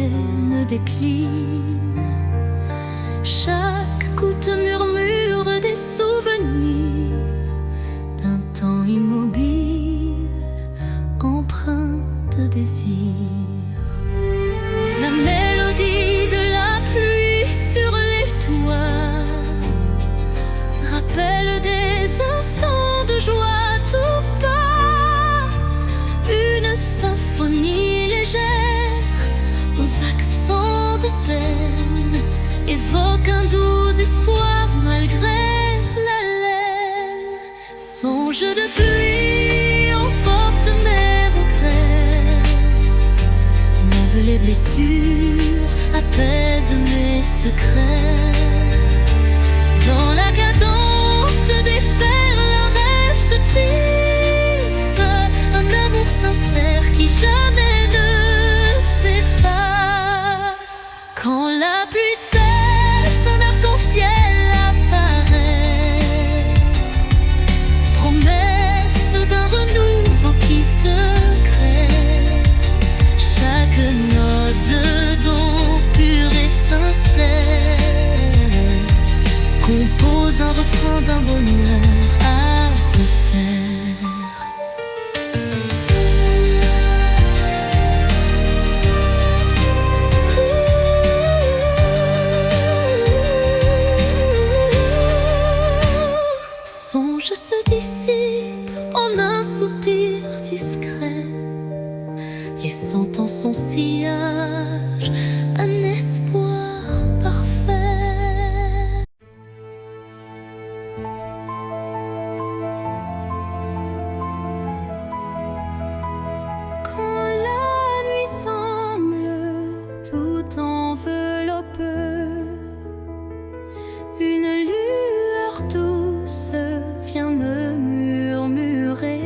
peine décline. Chaque goutte murmure des souvenirs d'un temps immobile, empreint de désir. La mélodie de la pluie sur les toits rappelle des instants de joie tout bas. Une symphonie légère aux accents de peine évoque un doux espoir malgré la laine. Songe de pluie emporte mes regrets, lave les blessures, apaise mes secrets. Dans la cadence des perles, un rêve se tisse, un amour sincère qui jamais ne s'efface. Quand la pluie cesse, un arc-en-ciel apparaît, promesse d'un renouveau qui se crée. Chaque note d'eau pure et sincère compose un refrain d'un bonheur à refaire. Songe se dissipe en un soupir discret, laissant en son sillage un espoir parfait. Quand la nuit semble tout envelopper, une lueur douce vient me murmurer.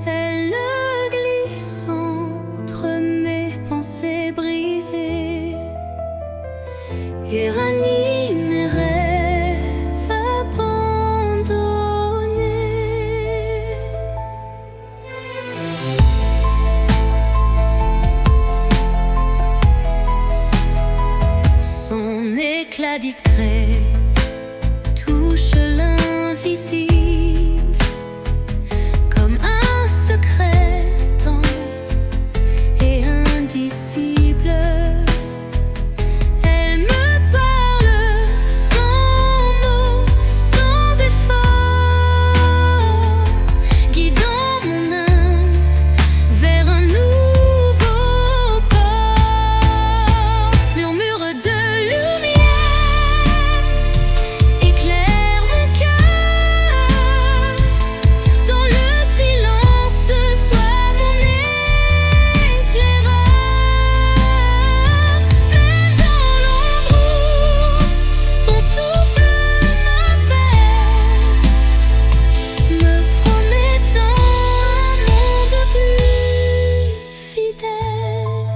Elle glisse entre mes pensées brisées et ranime mes rêves abandonnés. Son éclat discret touche l'invisible comme un secret tendre et indicible. Elle me parle sans mots, sans effort, guidant mon âme vers un nouveau port. Murmure de lumière éclaire mon cœur. Dans le silence, sois mon éclaireur. Même dans l'ombre où ton souffle m'appelle, me promettant un monde plus fidèle.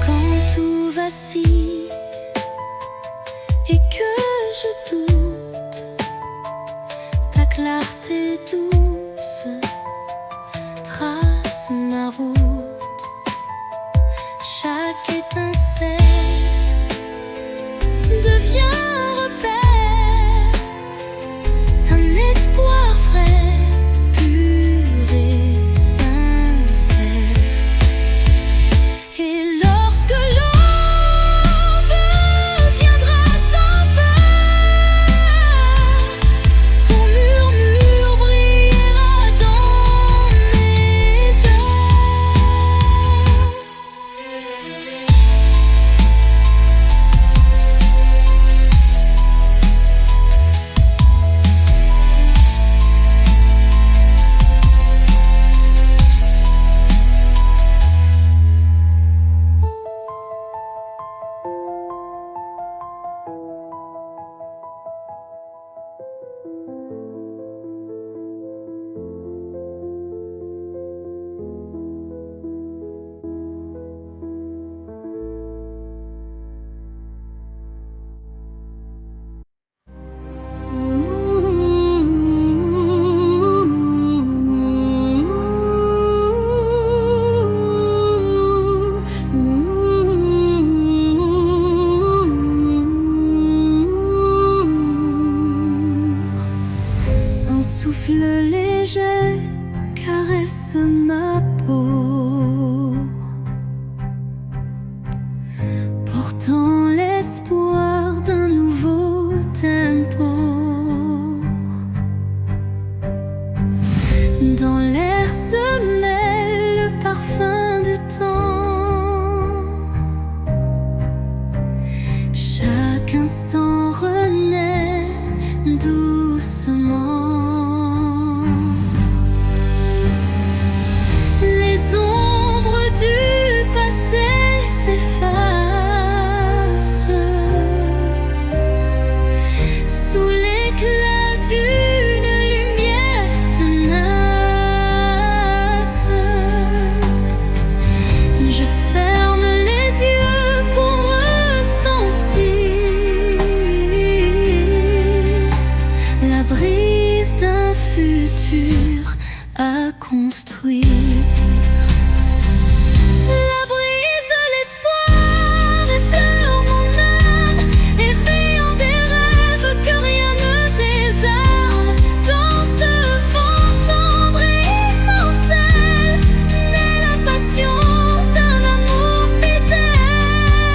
Quand tout vacille et que je doute, ta clarté douce trace ma route. Chaque étincelle devient un repère, un espoir vrai, pur et sincère. Et lorsque l'eau caresse ma peau, portant l'espoir d'un nouveau tempo. Dans l'air se mêle le parfum du temps. Chaque instant renaît doucement. Les ombres du passé s'effacent sous l'éclat d'une lumière tenace. Je ferme les yeux pour ressentir la brise d'un futur à construire. La brise de l'espoir effleure mon âme, éveillant des rêves que rien ne désarme. Dans ce vent tendre et immortel naît la passion d'un amour fidèle.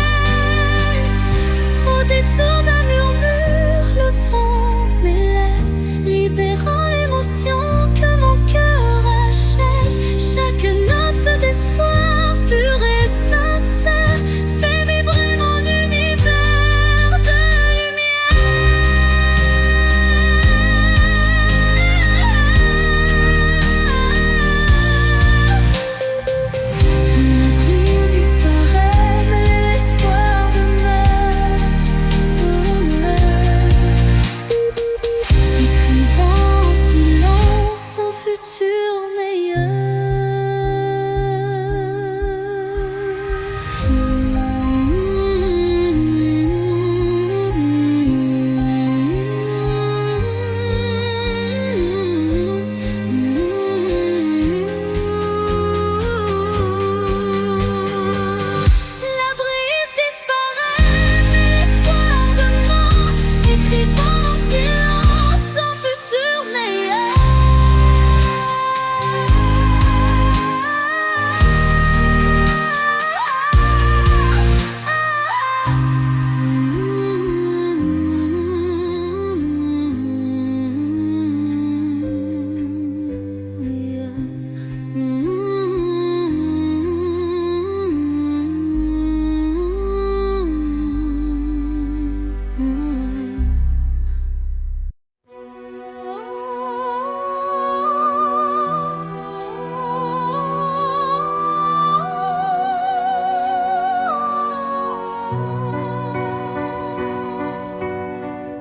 Au détour d'un murmure, le vent m'élève, libérant l'émotion que mon cœur achève. Chaque note d'espoir pure et sincère fait vibrer mon univers de lumière. La nuit disparaît, mais l'espoir demeure, écrivant en silence un futur La brise disparaît, mais l'espoir demeure, écrivant en silence un futur meilleur.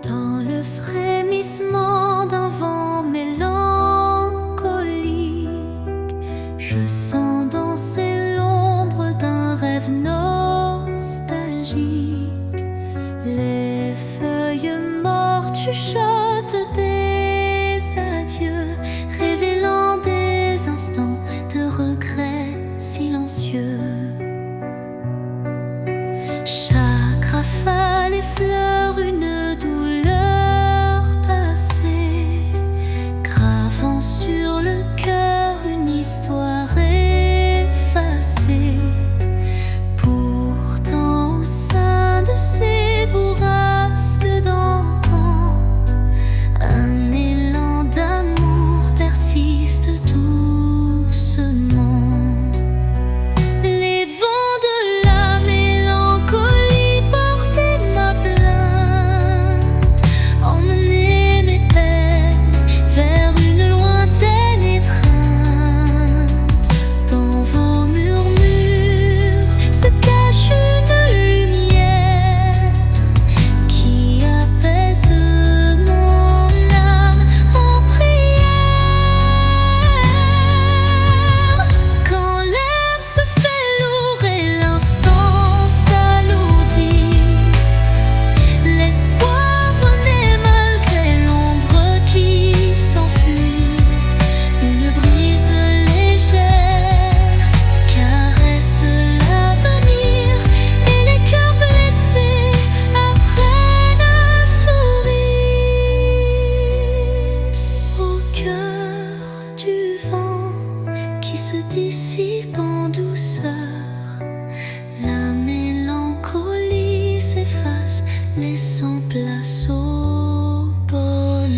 Dans le frémissement d'un vent mélancolique, je sens danser l'ombre d'un rêve nostalgique. Les feuilles mortes chuchotent des adieux, révélant des instants de regret silencieux. Chaque rafale effleure une douleur passée, gravant sur le cœur une histoire se dissipe en douceur. La mélancolie s'efface, laissant place au bonheur.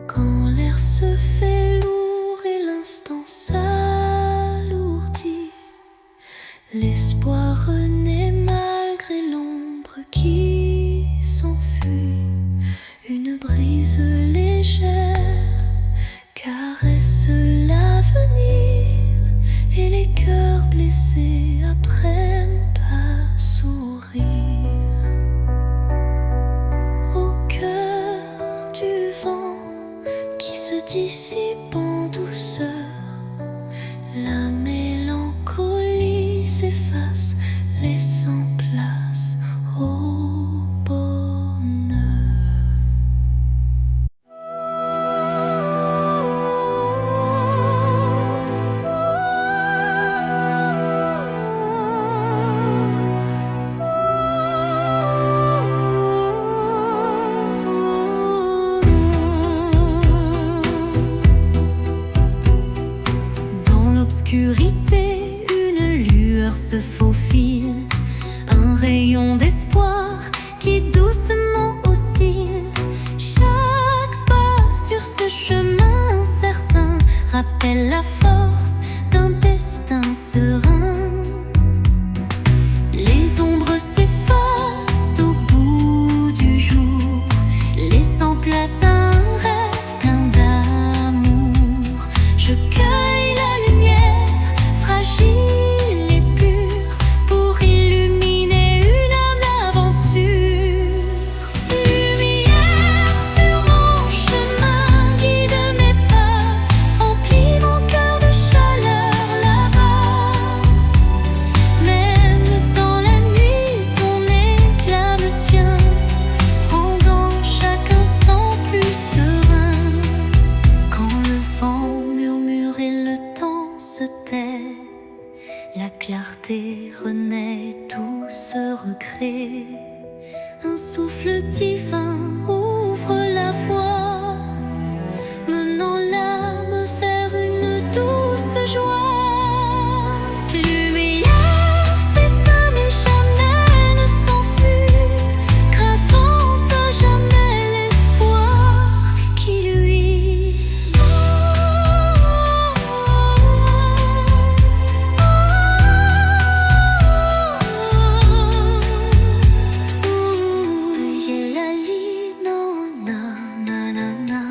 Quand l'air se fait lourd et l'instant s'alourdit, l'espoir renaît malgré l'ombre qui s'enfuit. Une brise légère caresse l'avenir et les cœurs blessés apprennent à sourire. Au cœur du vent qui se dissipe en douceur, la mélancolie s'efface, laissant place au bonheur. L'obscurité, une lueur se faufile, un rayon d'espoir qui doucement oscille. Chaque pas sur ce chemin incertain rappelle la force d'un destin serein. Les ombres s'effacent au bout du jour, laissant place à un rêve plein d'amour. Je cueille la lumière fragile et pure pour illuminer une âme d'aventure. Lumière sur mon chemin, guide mes pas, emplis mon cœur de chaleur là-bas. Même dans la nuit, ton éclat me tient, rendant chaque instant plus serein. Quand le vent murmure et le temps se tait, la clarté renaît, tout se recrée. Un souffle divin ouvre la voie, menant l'âme vers une douce joie. Lumière s'éteint mais jamais ne s'enfuit, gravant à jamais l'espoir qui luit. Veuillez la lit, non, nanana.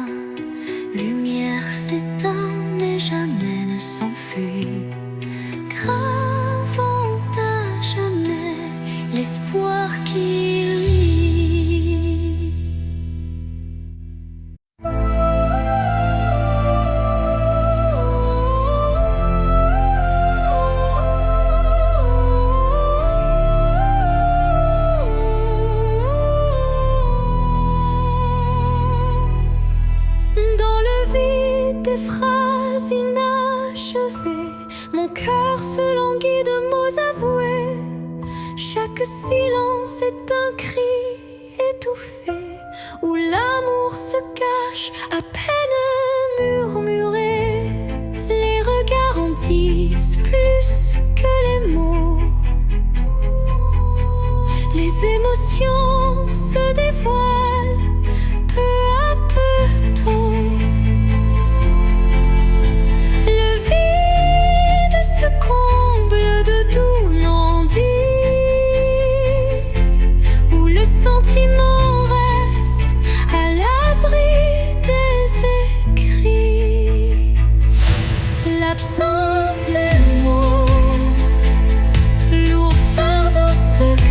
Lumière s'éteint mais jamais ne s'enfuit, gravant à jamais l'espoir qui luit. Dans le vide des phrases inachevées, mon cœur se languit de mots avoués. Chaque silence est un cri étouffé, où l'amour se cache à peine murmuré. Les regards en disent plus que les mots. Les émotions se dévoilent peu à peu tôt. Le vide se comble de doux non-dits, où le sentiment reste à l'abri des écrits. L'absence des mots, lourd fardeau secret.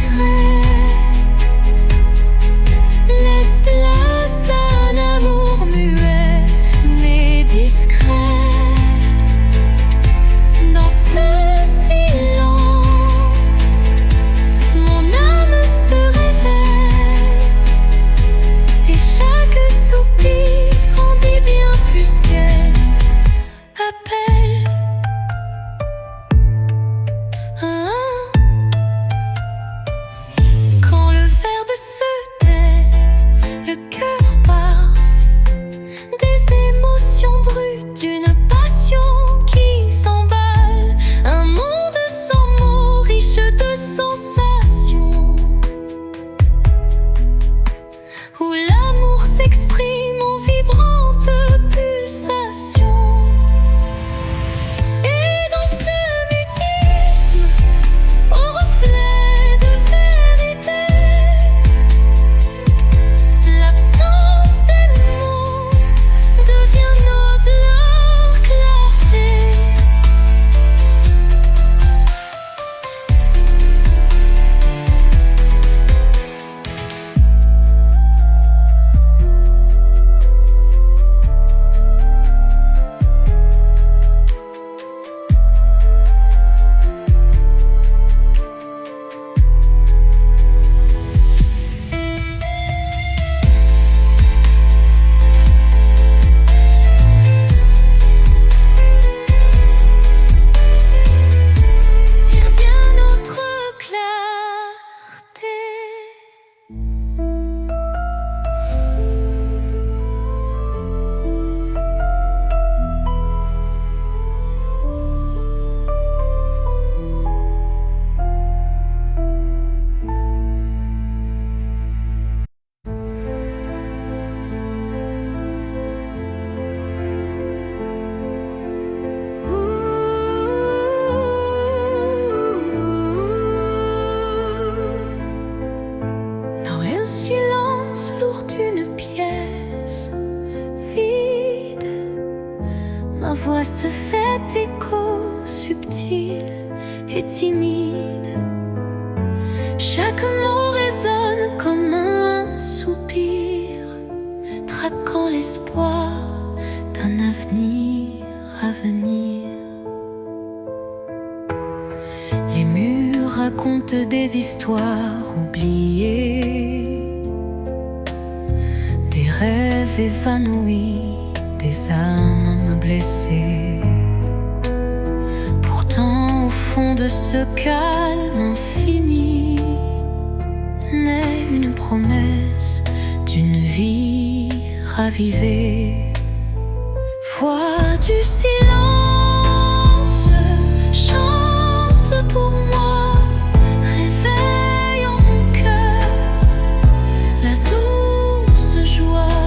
ma voix se fait écho subtil et timide. Chaque mot résonne comme un soupir, traquant l'espoir d'un avenir à venir. Les murs racontent des histoires oubliées, des rêves évanouis, des âmes blessées. Pourtant, au fond de ce calme infini, naît une promesse d'une vie ravivée. Voix du silence, chante pour moi, réveille en mon cœur la douce joie,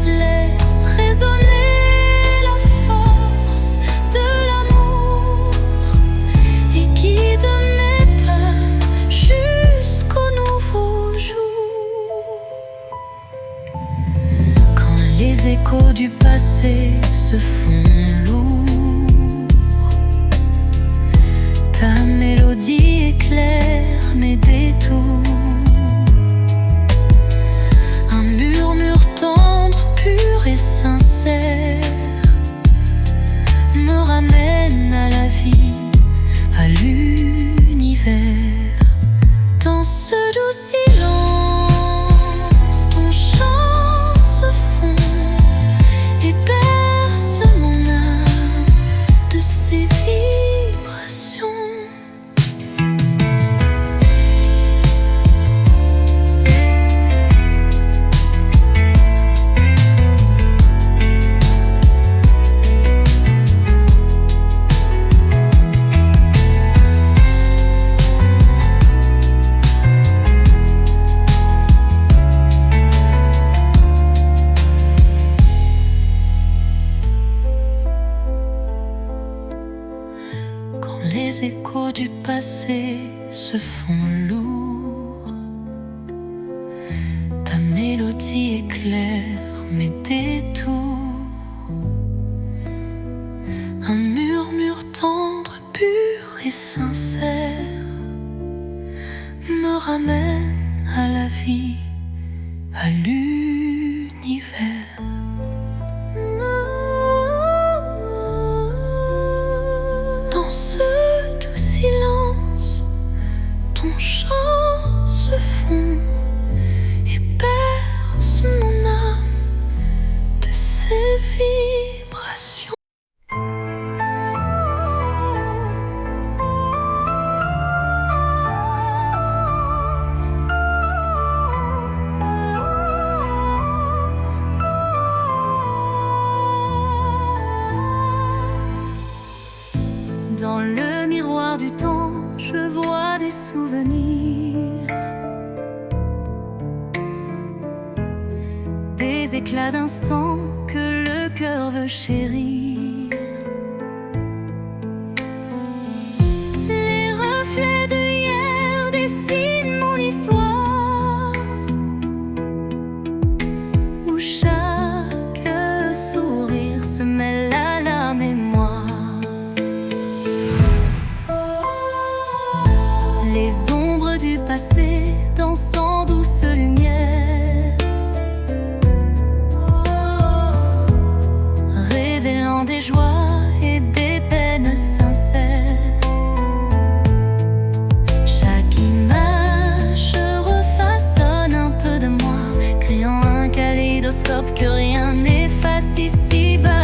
laisse résonner la force de l'amour et guide mes pas jusqu'au nouveau jour. Quand les échos du passé se font lourds, ta mélodie éclaire mes détours. Un murmure tendre, pur et sincère me ramène à la vie, à l'univers. Dans ce doux silence, ton chant se fond et berce mon âme de ses vibrations. Les échos du passé se font lourds, ta mélodie éclaire mes détours. Un murmure tendre, pur et sincère me ramène à la vie, à l'univers. Dans ce doux silence, ton chant se fond et berce mon âme de ses vibrations. Dans le miroir du temps, je vois des souvenirs, des éclats d'instants que le cœur veut chérir. Les reflets de hier dessinent mon histoire, où chaque sourire se mêle à la mémoire. Les ombres du passé dansent en douce lumière, révélant des joies et des peines sincères. Chaque image refaçonne un peu de moi, créant un kaléidoscope que rien n'efface ici-bas.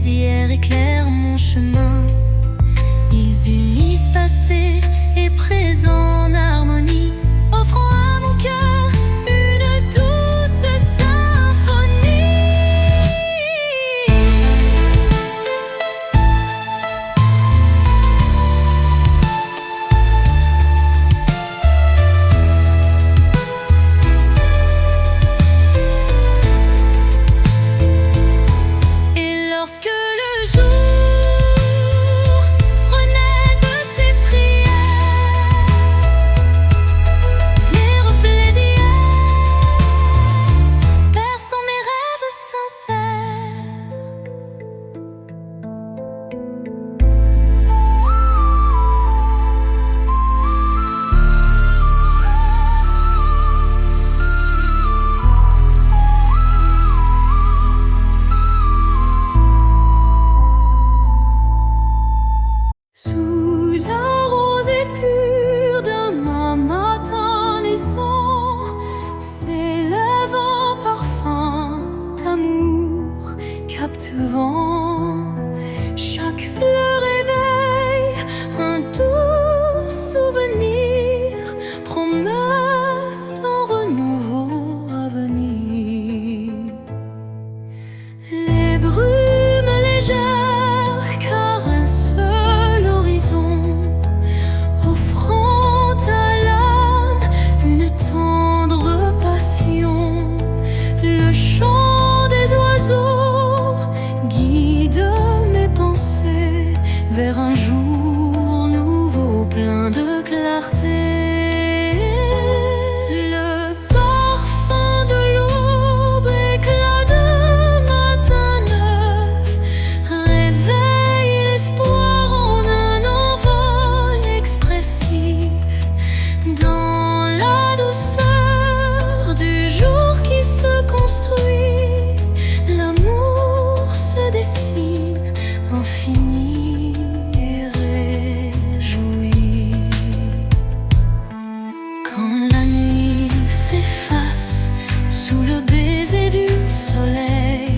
d'hier éclairent mon chemin. Ils unissent passé est présent en harmonie, offrant à mon cœur une douce symphonie. Et lorsque le jour renaît de ses prières, les reflets d'hier bercent mes rêves sincères. Sous la rosée pure d'un matin naissant s'élève un parfum d'amour captivant. Chaque fleur éveille un doux souvenir, promesse d'un renouveau à venir. Les brumes légères caressent l'horizon, offrant à l'âme une tendre passion. Le chant des oiseaux guide mes pensées vers un jour nouveau plein de clarté. Le parfum de l'aube, éclat de matin neuf, réveille l'espoir en un envol expressif. Dans la douceur du jour qui se construit, l'amour se dessine infini et réjoui. Quand la nuit s'efface sous le baiser du soleil,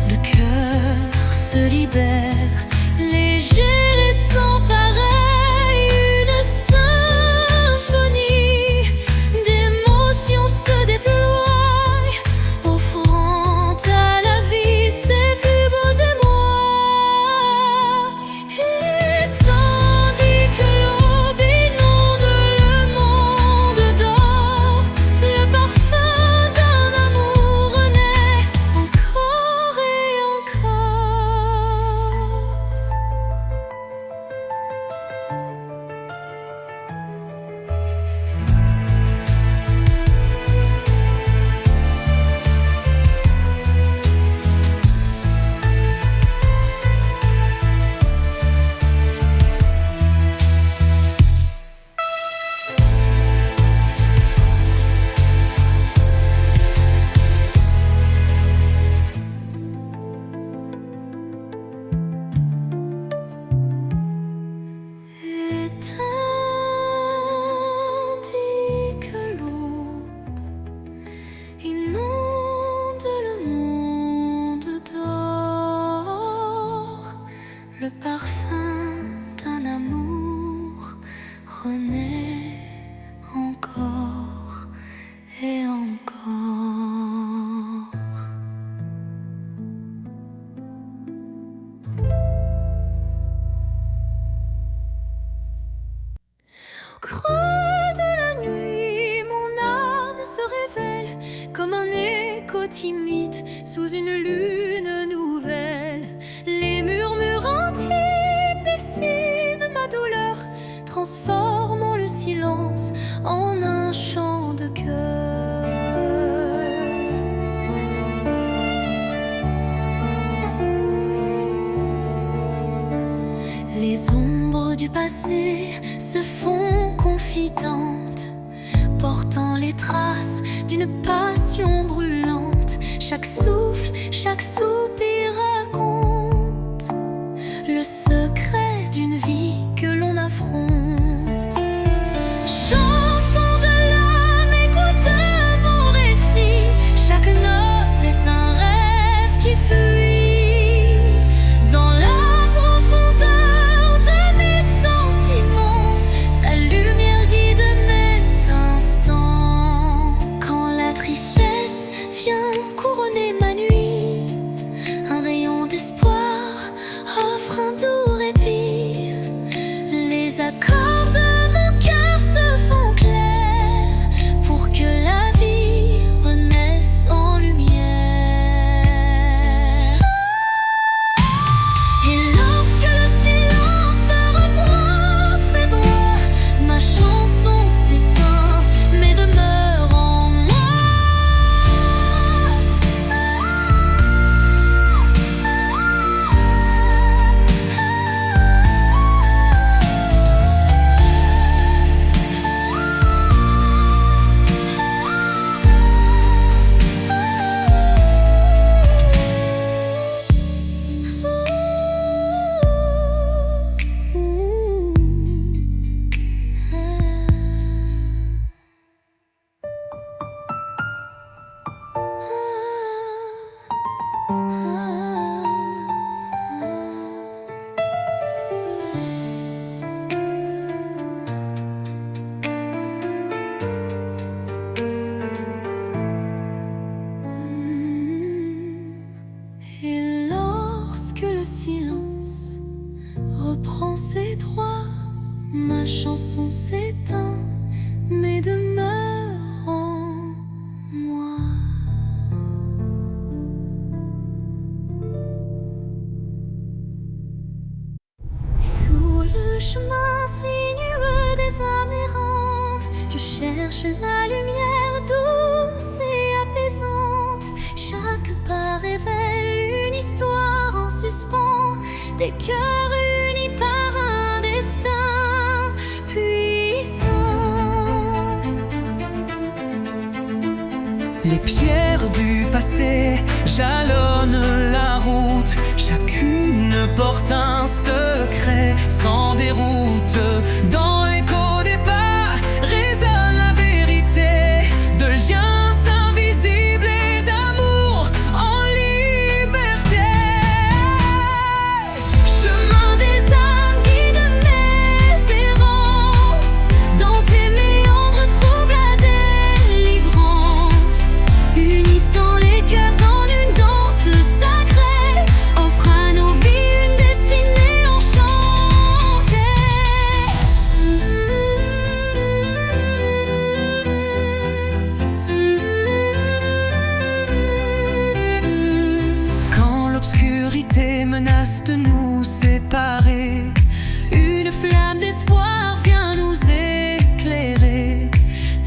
le cœur se libère, léger et sans pareil. Une symphonie d'émotions se déploie, offrant à la vie ses plus beaux émois. Et tandis que l'aube inonde le monde d'or, le parfum d'un amour renaît encore et encore. Et tandis que l'aube inonde le monde d'or, le parfum d'un amour renaît encore et encore. Au creux de la nuit, mon âme se révèle comme un écho timide sous une lune nouvelle. Les murmures intimes dessinent ma douleur, transformant le silence en un chant de cœur. Les ombres du passé se font confidantes, portant les traces d'une passion brûlante. Chaque souffle, chaque soupir raconte le secret d'une vie que l'on affronte. Chanson de l'âme, écoute mon récit. Chaque note est un rêve qui fuit dans la profondeur de mes sentiments. Telle chanson s'éteint, mais demeure en moi. Sous le chemin sinueux des âmes errantes, je cherche la lumière douce et apaisante. Chaque pas révèle une histoire en suspens, des cœurs unis par un destin puissant. Les pierres du passé jalonnent la route, chacune porte un secret sans déroute. Dans l'écho des pas résonne la vérité de liens invisibles et d'amour en liberté. Chemin des âmes, guide mes errances, dans tes méandres trouve la délivrance. Unissant les cœurs en une danse sacrée, offre à nos vies une destinée enchantée. Quand l'obscurité menace de nous séparer, une flamme d'espoir vient nous éclairer.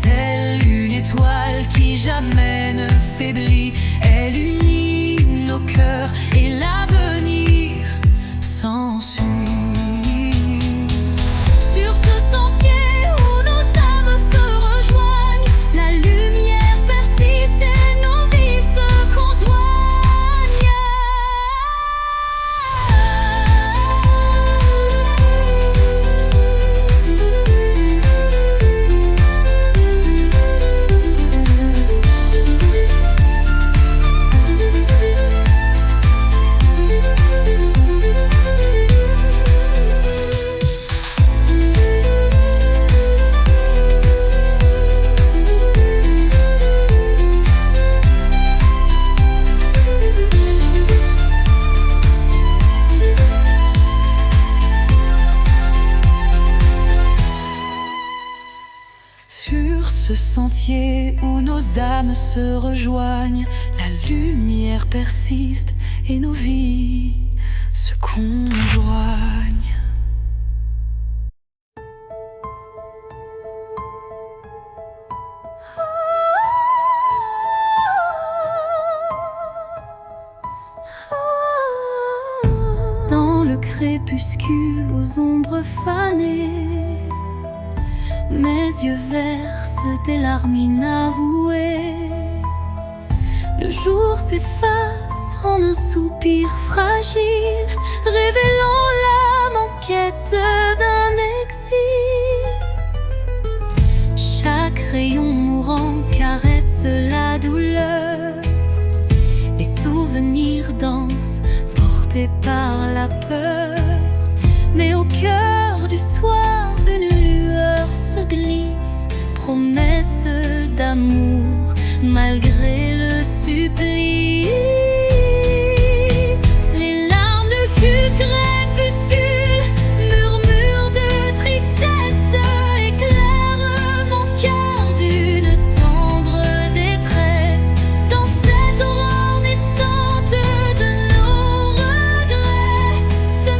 Telle une étoile qui jamais ne faiblit, elle unit nos cœurs et l'avenir s'ensuit. Sur ce sentier où nos âmes se rejoignent, la lumière persiste et nos vies se conjoignent. Sur ce sentier où nos âmes se rejoignent, la lumière persiste et nos vies se conjoignent. Dans le crépuscule aux ombres fanées, mes yeux versent des larmes inavouées. Le jour s'efface en un soupir fragile, révélant l'âme en quête d'un exil. Chaque rayon mourant caresse la douleur, les souvenirs dansent portés par la peur. Mais au cœur du soir, une lueur se glisse, promesse d'amour malgré le supplice. Les larmes de crépuscule, murmures de tristesse, éclairent mon cœur d'une tendre détresse. Dans cette aurore naissante de nos regrets, ce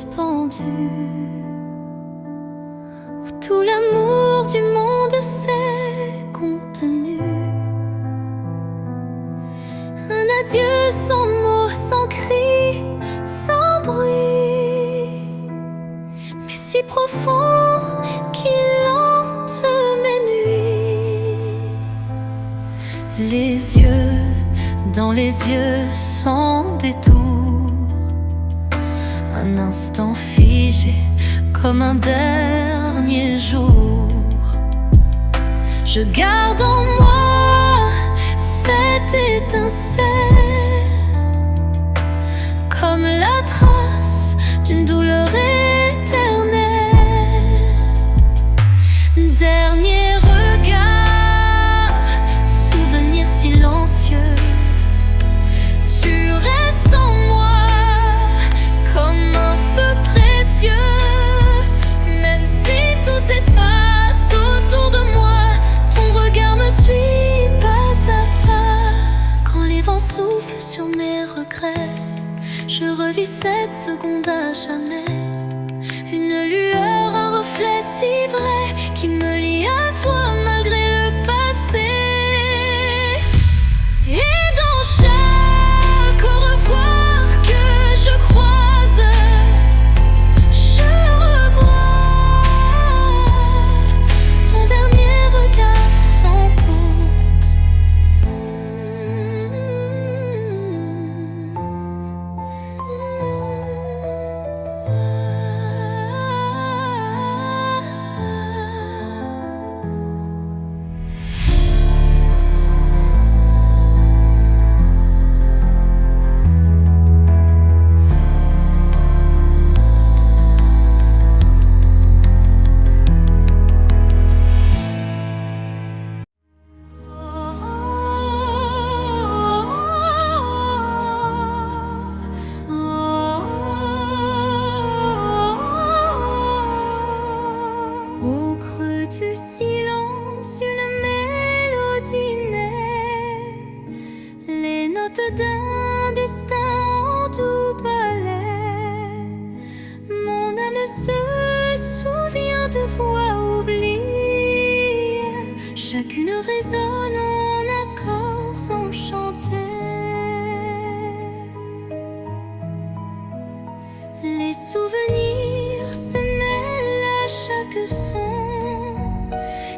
suspendu, où tout l'amour du monde s'est contenu. Un adieu sans mots, sans cri, sans bruit, mais si profond qu'il hante mes nuits. Les yeux dans les yeux sans détour, un instant figé comme un dernier jour. Je garde en moi cette étincelle, comme la trace d'une douleur éternelle. Dernier regard, souvenir silencieux, tu restes en moi comme un feu précieux. Même si tout s'efface autour de moi, ton regard me suit pas à pas. Quand les vents soufflent sur mes regrets, je revis cette seconde à jamais. Une lueur, un reflet si vrai qui me lie à toi malgré le passé. Et dans chaque au revoir que je croise, je revois ton dernier regard sans pause. Au creux du silence, une mélodie naît, les notes d'un destin en doux ballet. Mon âme se souvient de voix oubliées, chacune résonne en accords enchantés. Les souvenirs se mêlent à chaque son,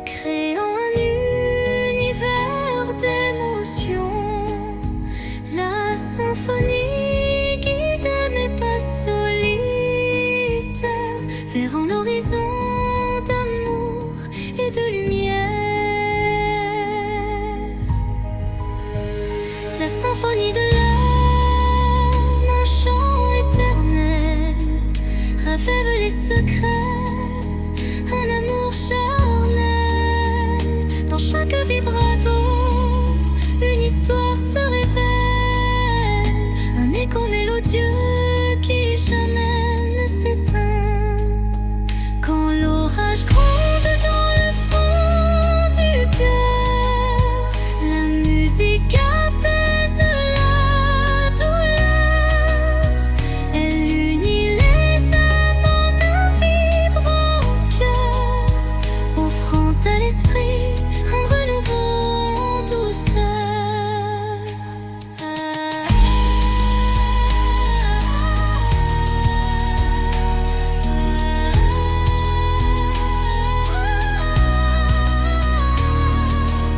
créant un univers d'émotions. La symphonie guide mes pas solitaires vers un horizon d'amour et de lumière. La symphonie de l'âme, un chant éternel, révèle les secrets, un amour charnel. Dans chaque vibrato, une histoire se révèle, un écho mélodieux qui jamais ne s'éteint. Quand l'orage gronde dans le fond du cœur, la musique apaise la douleur. Elle unit les âmes en un vibrant cœur, offrant à l'esprit un renouveau en douceur.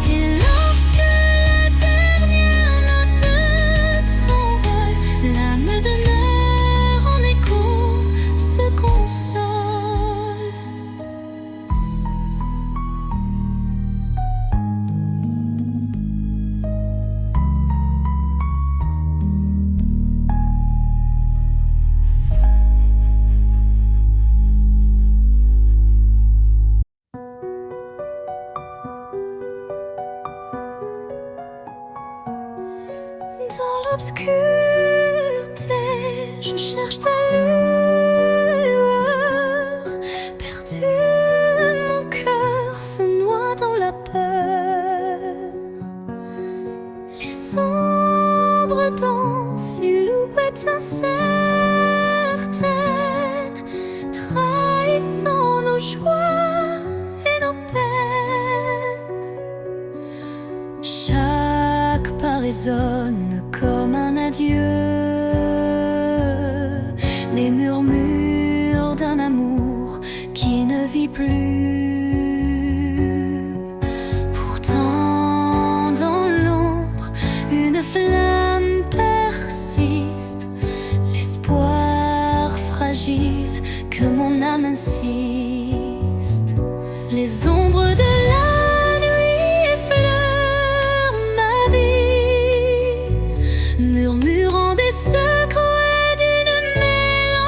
Et lorsque la dernière note s'envole, l'âme demeure en écho, se console. Dans l'obscurité, je cherche ta lueur. Perdu, mon cœur se noie dans la peur. Les sombres dans silhouettes incertaines résonne comme un adieu, les murmures d'un amour qui ne vit plus. Pourtant dans l'ombre une flamme persiste, l'espoir fragile que mon âme insiste. Les ombres de la nuit effleurent ma vie, murmurant des secrets d'une mélancolie.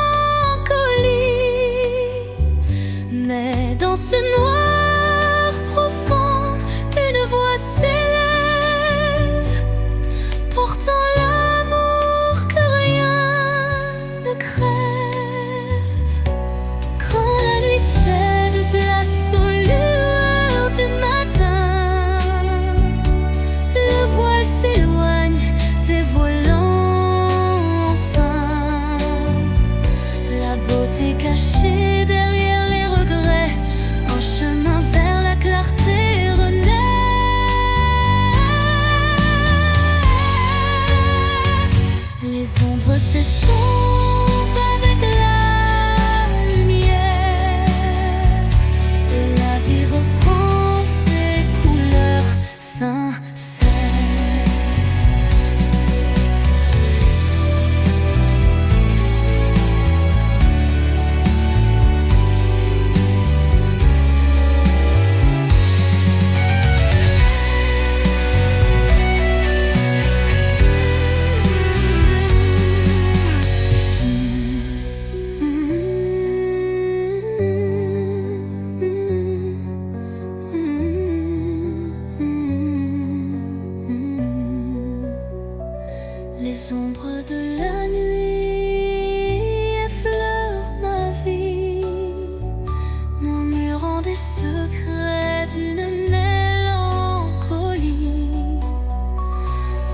Mais dans ce noir profond, une voix s'élève, portant l'amour que rien ne crève. Quand la nuit cède place aux lueurs du matin, le voile s'éloigne, dévoilant enfin la beauté cachée derrière les regrets. Un chemin vers la clarté renaît. Les ombres s'estompent avec la lumière, et la vie reprend ses couleurs sincères. Les ombres de la nuit effleurent ma vie, murmurant des secrets d'une mélancolie.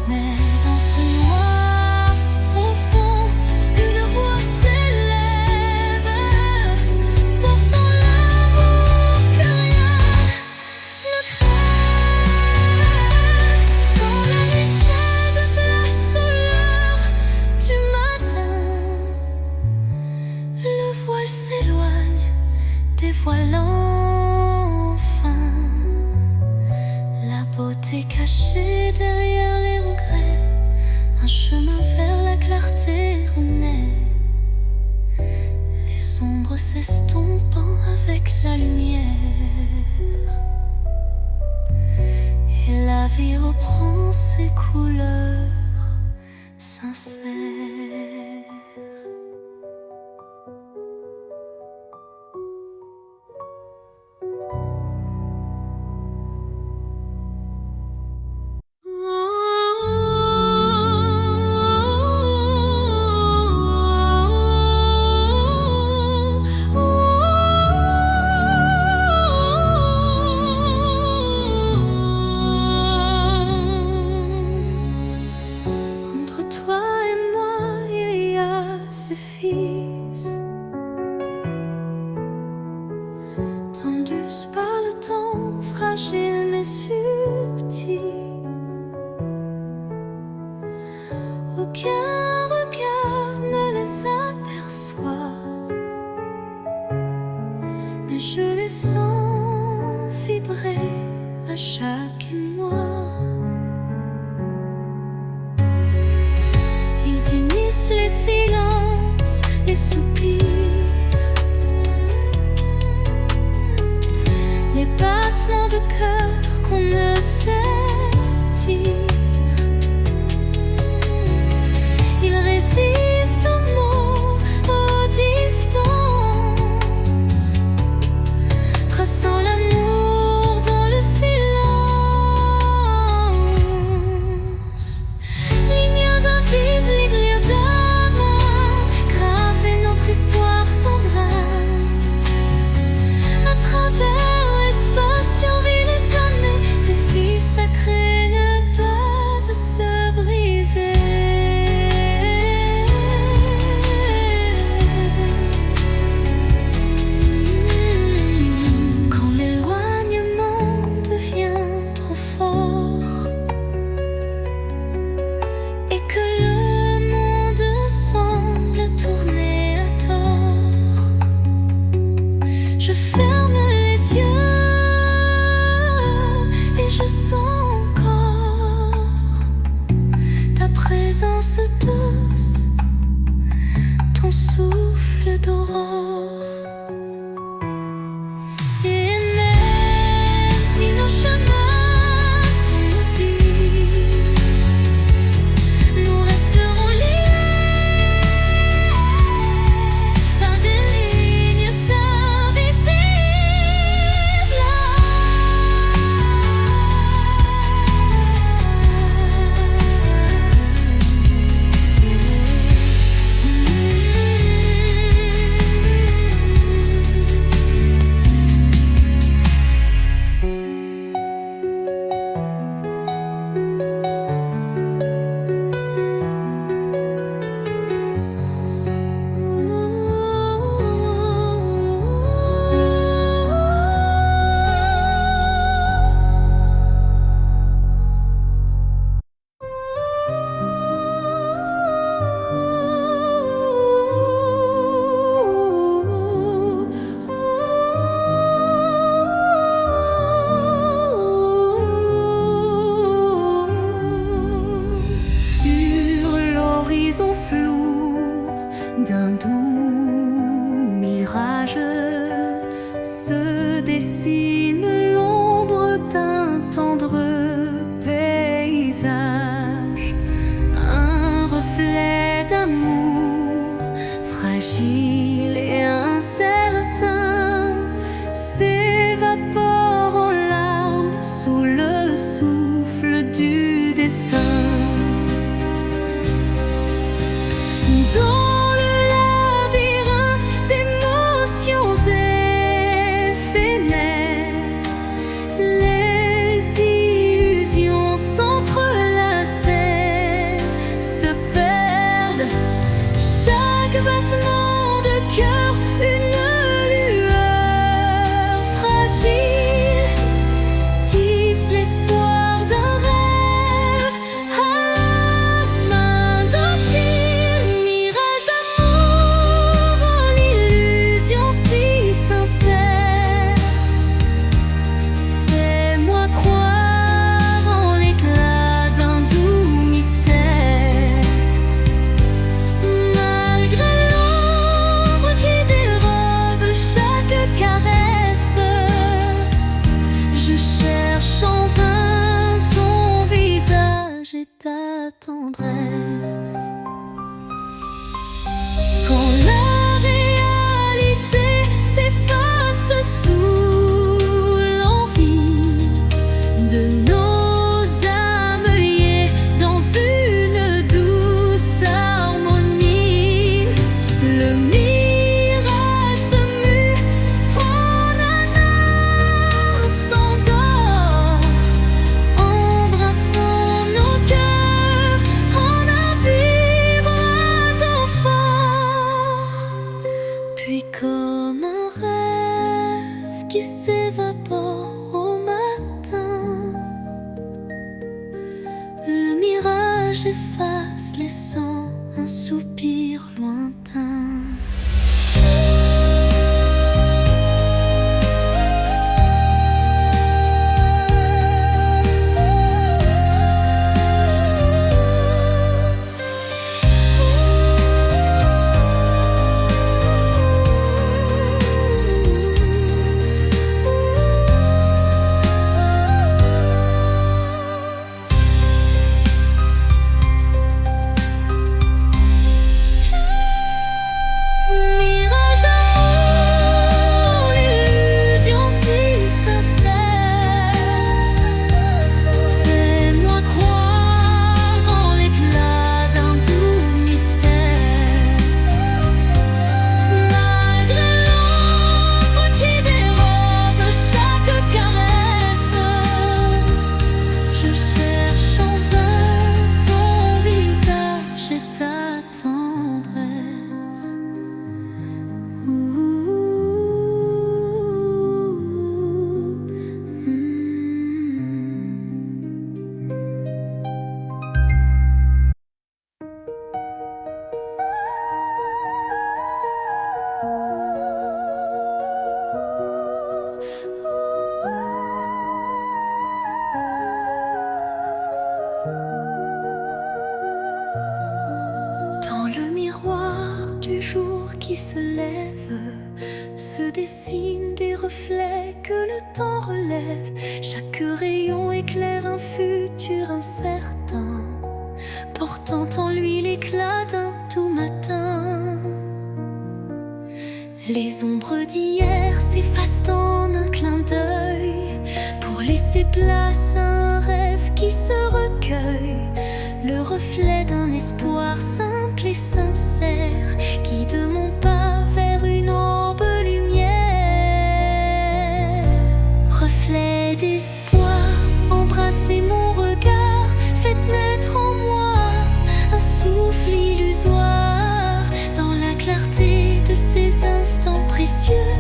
Mais dans ce noir profond, une voix s'élève, portant l'amour que rien ne crève. Quand la nuit cède place aux lueurs du matin, le voile s'éloigne, dévoilant enfin la beauté cachée derrière les regrets. Un chemin vers la clarté renaît, les ombres s'estompant avec la lumière, et la vie reprend ses couleurs sincères. Entre toi et moi, il y a ce fils, tendus par le temps, fragile mais subtil. Aucun regard ne les aperçoit, mais je les sens vibrer à chaque émoi. Ils unissent les silences, les soupirs, les battements de cœur qu'on ne sait dire. Ils résistent aux mots, aux distances, traçant l'amour dans le silence. Lignes invisibles, lignes d'amour, graver notre histoire sans drame. À travers l'espace, on vit les années, c'est ta tendresse. Quand la réalité s'efface sous l'envie de nos âmes liées dans une douce harmonie, le mirage se mue en un instant d'or, embrassant nos cœurs en un vibrato fort. Puis comme un rêve qui s'évapore au matin, le mirage efface, laissant un soupir lointain. Mirage d'amour, l'illusion si sincère, fais-moi croire en l'éclat d'un doux mystère. Malgré l'ombre qui dérobe chaque caresse, je cherche en vain ton visage et ta tendresse. Dans le miroir du jour qui se lève, se dessinent des reflets que le temps relève. Chaque rayon éclaire un futur incertain, portant en lui l'éclat d'un doux matin. Les ombres d'hier s'effacent en un clin d'œil, pour laisser place à un rêve qui se recueille. Le reflet d'un espoir simple et sincère, qui de mon pas vers une aube lumière. Reflet d'espoir, embrassez mon regard, faites naître en moi un souffle illusoire. Dans la clarté de ces instants précieux,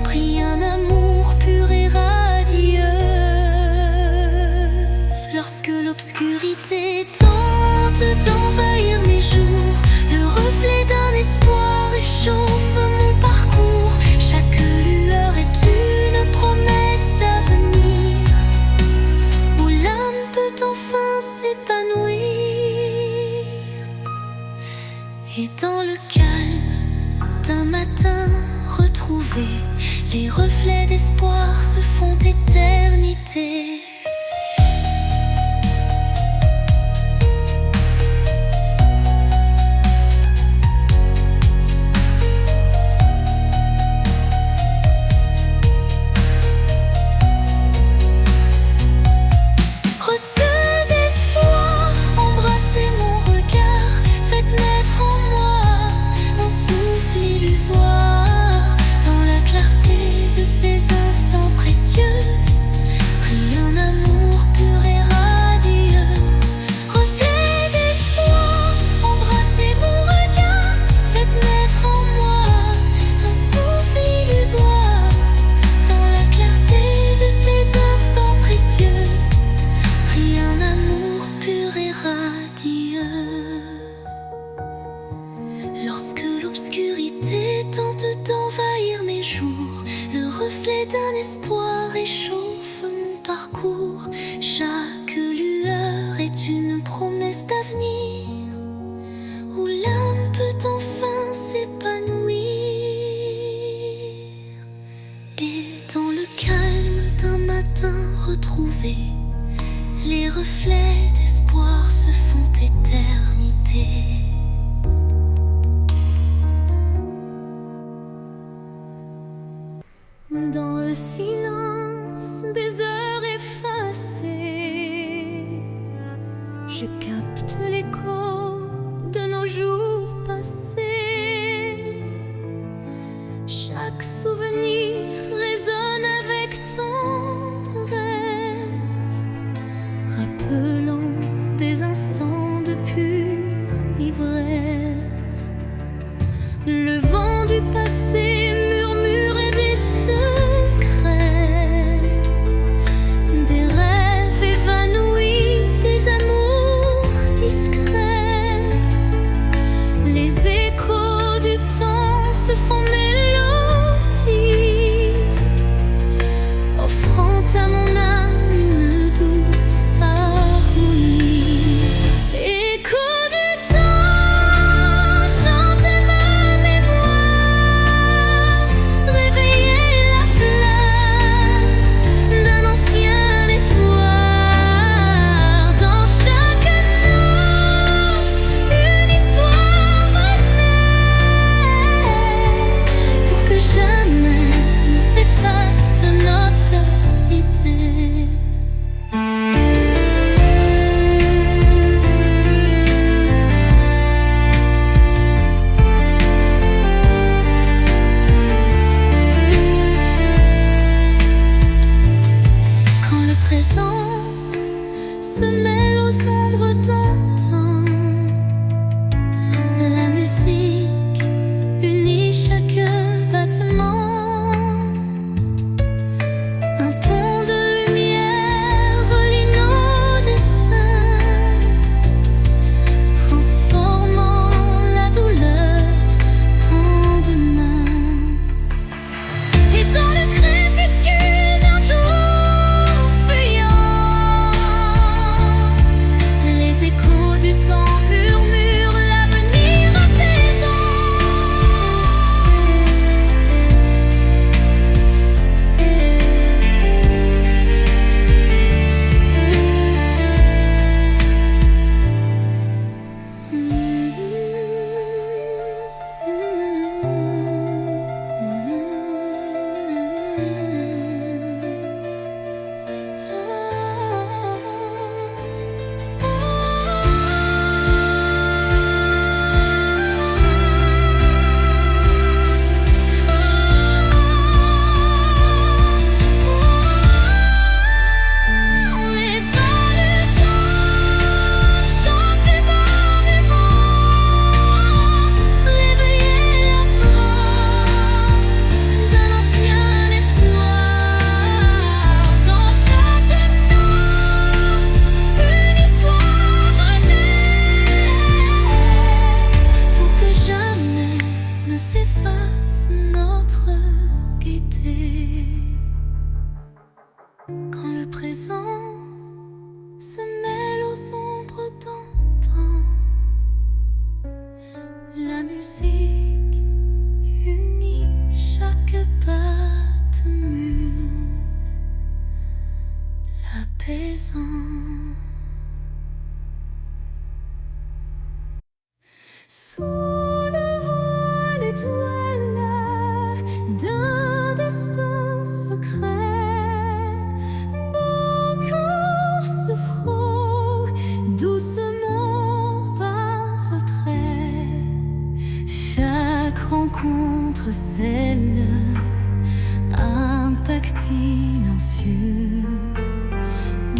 brille un amour pur et radieux. Lorsque l'obscurité tente d'envahir mes jours, le reflet d'un espoir réchauffe mon parcours. Chaque lueur est une promesse d'avenir, où l'âme peut enfin s'épanouir. Et dans le calme d'un matin retrouvé, les reflets d'espoir se font éternité. Reçu d'espoir, embrassez mon regard, faites naître en moi un souffle illusoire. Dans la clarté de ces instants précieux, brille un amour pur et radieux. Reflet d'espoir, embrassez mon regard, faites naître en moi un souffle illusoire. Dans la clarté de ces instants précieux, brille un amour pur et radieux. Lorsque l'obscurité tente d'envahir mes jours, le reflet d'un espoir réchauffe mon parcours. Chaque lueur est une promesse d'avenir, où l'âme peut enfin s'épanouir. Et dans le calme d'un matin retrouvé, Les reflets d'espoir se font éternité. Dans le silence des heures effacées, je capte l'écho de nos jours passés. Chaque souvenir résonne avec tendresse, rappelant des instants de pure ivresse. Le vent du passé murmure des secrets, des rêves évanouis, des amours discrets. Les échos du temps se font mélodie, offrant à mon âme une douce harmonie. Écho du temps, chantez ma mémoire, réveillez la flamme d'un ancien espoir. Dans chaque note, une histoire renaît, pour que jamais ne s'efface notre idée. Quand le présent se mêle aux ombres d'antan, la musique unit chaque battement. Un pont de lumière relie nos destins, transformant la douleur en demain. Et dans le crépuscule d'un jour fuyant, les échos du temps murmurent l'avenir apaisant. Les vents du temps, chantez ma mémoire, réveillez la flamme d'un ancien espoir. Dans chaque note, une histoire renaît, pour que jamais ne s'efface notre gaieté. Quand le présent se mêle aux ombres d'antan, la musique unit chaque battement, l'apaisant. Sous le voile étoile d'un destin secret, mon cœur se frôle doucement par retrait. Chaque rencontre scelle un pacte silencieux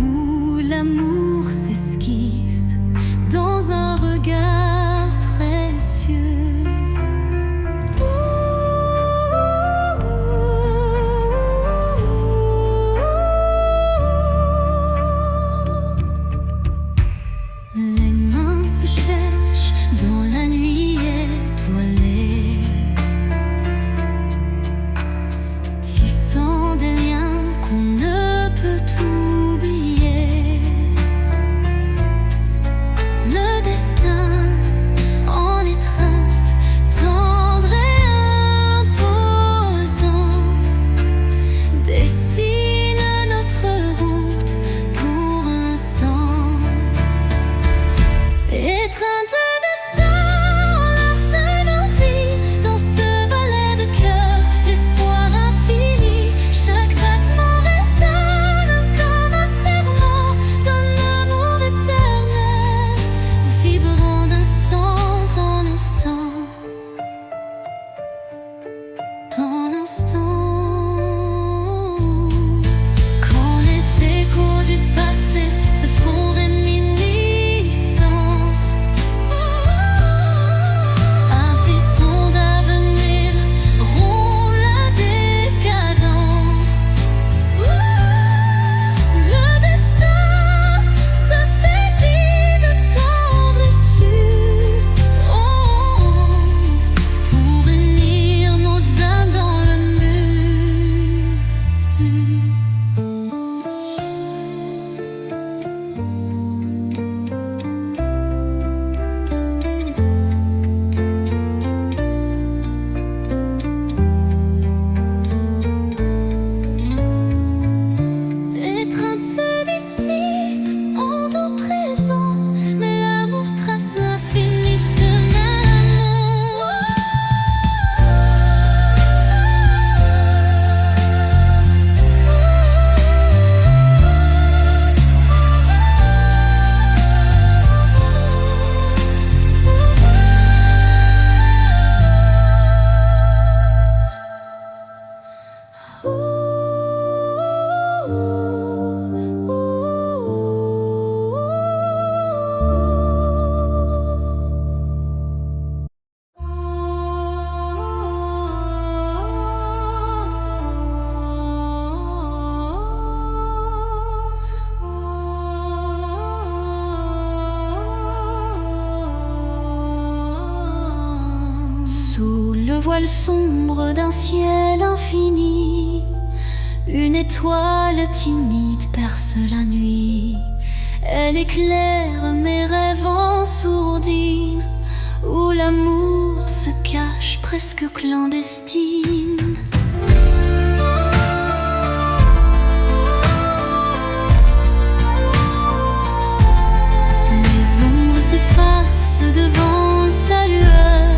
où l'amour voile sombre d'un ciel infini. Une étoile timide perce la nuit. Elle éclaire mes rêves en sourdine, où l'amour se cache presque clandestine. Les ombres s'effacent devant sa lueur,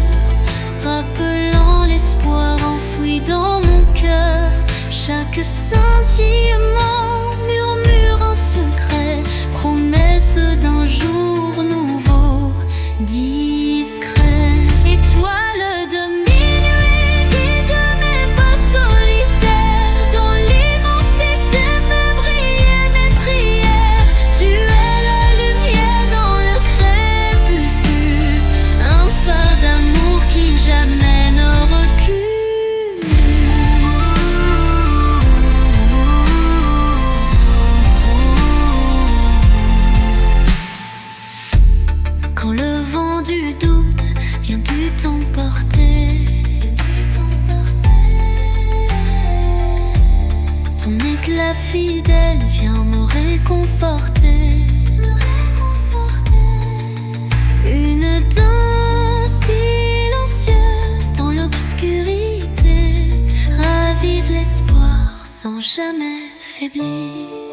rappelant l'espoir enfoui dans mon cœur. Chaque scintillement murmure un secret, promesse d'un jour nouveau, discret. Étoile de minuit, guide mes pas solitaires, dans l'immensité fait briller mes prières. Tu es la lumière dans le crépuscule, un phare d'amour qui jamais ne recule. Quand le vent du doute vient du t'emporter, ton éclat fidèle vient me réconforter. Une danse silencieuse dans l'obscurité ravive l'espoir sans jamais faiblir.